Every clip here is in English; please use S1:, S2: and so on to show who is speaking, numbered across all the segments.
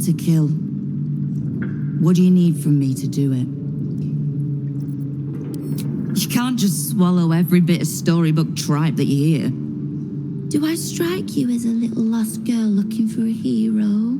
S1: to kill. What do you need from me to do it? You can't just swallow every bit of storybook tripe that you hear. Do I strike you as a little lost girl looking for a hero?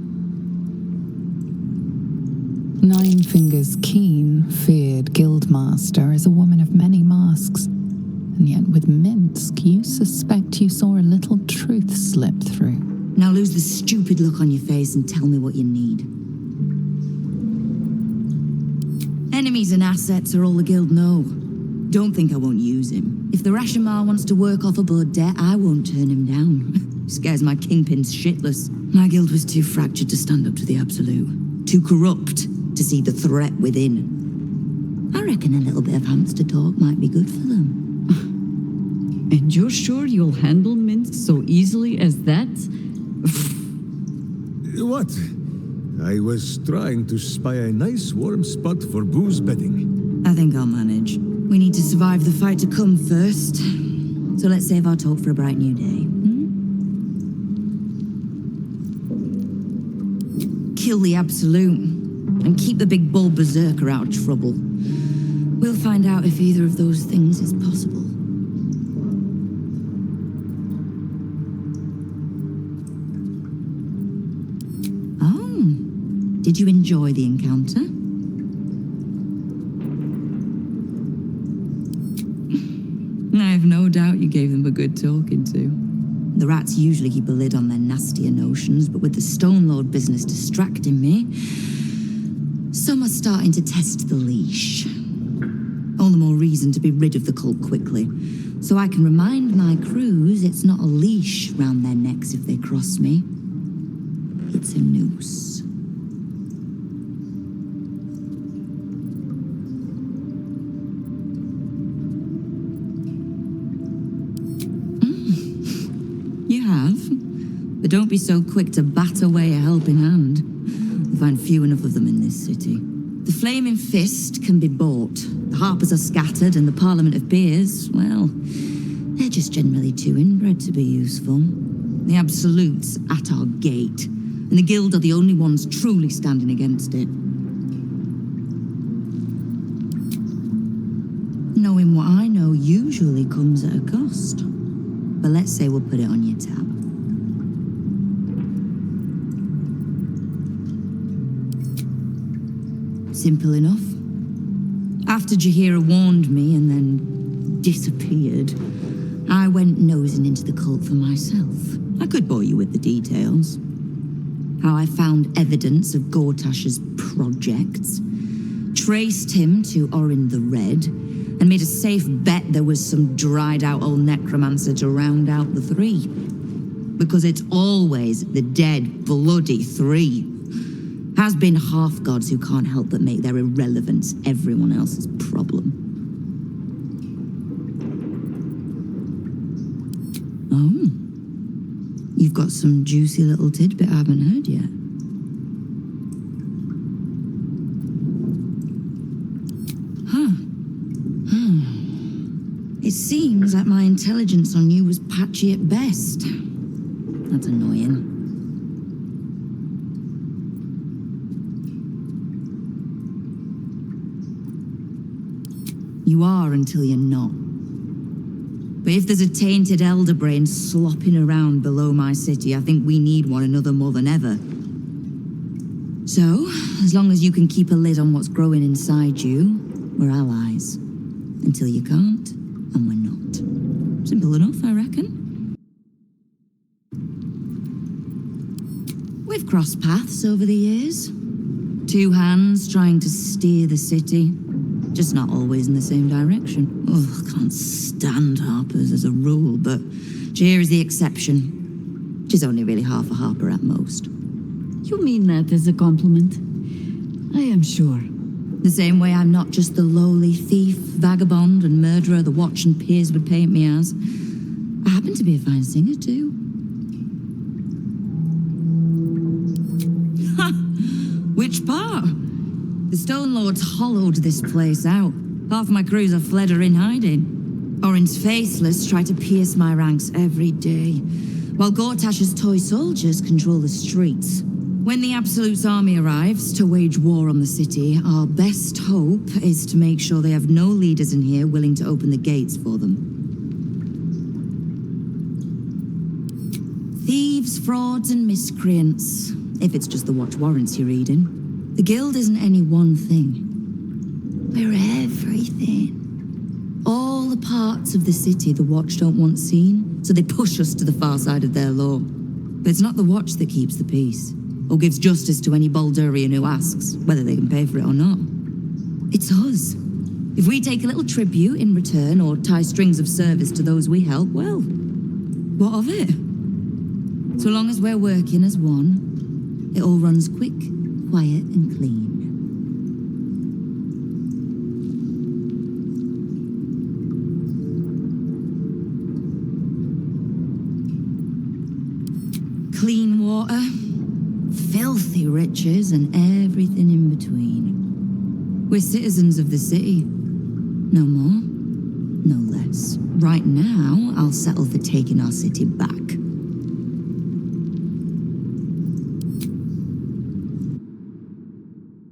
S2: Nine Fingers Keen feared Guildmaster as a woman of many masks, and yet with Minsk you suspect you saw a little truth slip through.
S1: Now lose the stupid look on your face and tell me what you need. Enemies and assets are all the guild know. Don't think I won't use him. If the Rashomar wants to work off a blood debt, I won't turn him down. Scares my kingpins shitless. My guild was too fractured to stand up to the Absolute. Too corrupt to see the threat within. I reckon a little bit of hamster talk might be good for them.
S3: And you're sure you'll handle Minsk so easily as that?
S4: What? I was trying to spy a nice warm spot for booze bedding.
S1: I think I'll manage. We need to survive the fight to come first. So let's save our talk for a bright new day. Kill the Absolute, and keep the big bull berserker out of trouble. We'll find out if either of those things is possible. Oh, did you enjoy the encounter? I have no doubt you gave them a good talking to. The rats usually keep a lid on their nastier notions, but with the Stone Lord business distracting me, some are starting to test the leash. All the more reason to be rid of the cult quickly, so I can remind my crews it's not a leash round their necks if they cross me. It's a noose. You have, but don't be so quick to bat away a helping hand. You find few enough of them in this city. The Flaming Fist can be bought. The Harpers are scattered, and the Parliament of Beers, well, they're just generally too inbred to be useful. The Absolute's at our gate, and the Guild are the only ones truly standing against it. Knowing what I know usually comes at a cost. But let's say we'll put it on your tab. Simple enough. After Jaheira warned me and then disappeared, I went nosing into the cult for myself. I could bore you with the details. How I found evidence of Gortash's projects, traced him to Orin the Red, and made a safe bet there was some dried-out old necromancer to round out the three. Because it's always the dead, bloody three. Has been half-gods who can't help but make their irrelevance everyone else's problem. Oh. You've got some juicy little tidbit I haven't heard yet. It seems like my intelligence on you was patchy at best. That's annoying. You are until you're not. But if there's a tainted elder brain slopping around below my city, I think we need one another more than ever. So, as long as you can keep a lid on what's growing inside you, we're allies. Until you can't, and we're not. Simple enough, I reckon. We've crossed paths over the years. Two hands trying to steer the city. Just not always in the same direction. Oh, I can't stand Harpers as a rule, but Jaheira is the exception. She's only really half a Harper at most.
S3: You mean that as a compliment? I am sure.
S1: The same way I'm not just the lowly thief, vagabond, and murderer the Watch and peers would paint me as. I happen to be a fine singer, too. Ha! Which part? The Stone Lords hollowed this place out. Half my crews have fled or in hiding. Orin's faceless try to pierce my ranks every day, while Gortash's toy soldiers control the streets. When the Absolute's army arrives to wage war on the city, our best hope is to make sure they have no leaders in here willing to open the gates for them. Thieves, frauds, and miscreants, if it's just the watch warrants you're reading. The Guild isn't any one thing. We're everything. All the parts of the city the Watch don't want seen, so they push us to the far side of their law. But it's not the Watch that keeps the peace, or gives justice to any Baldurian who asks, whether they can pay for it or not. It's us. If we take a little tribute in return, or tie strings of service to those we help, well, what of it? So long as we're working as one, it all runs quick, quiet, and clean. Clean water, filthy riches, and everything in between. We're citizens of the city. No more, no less. Right now, I'll settle for taking our city back.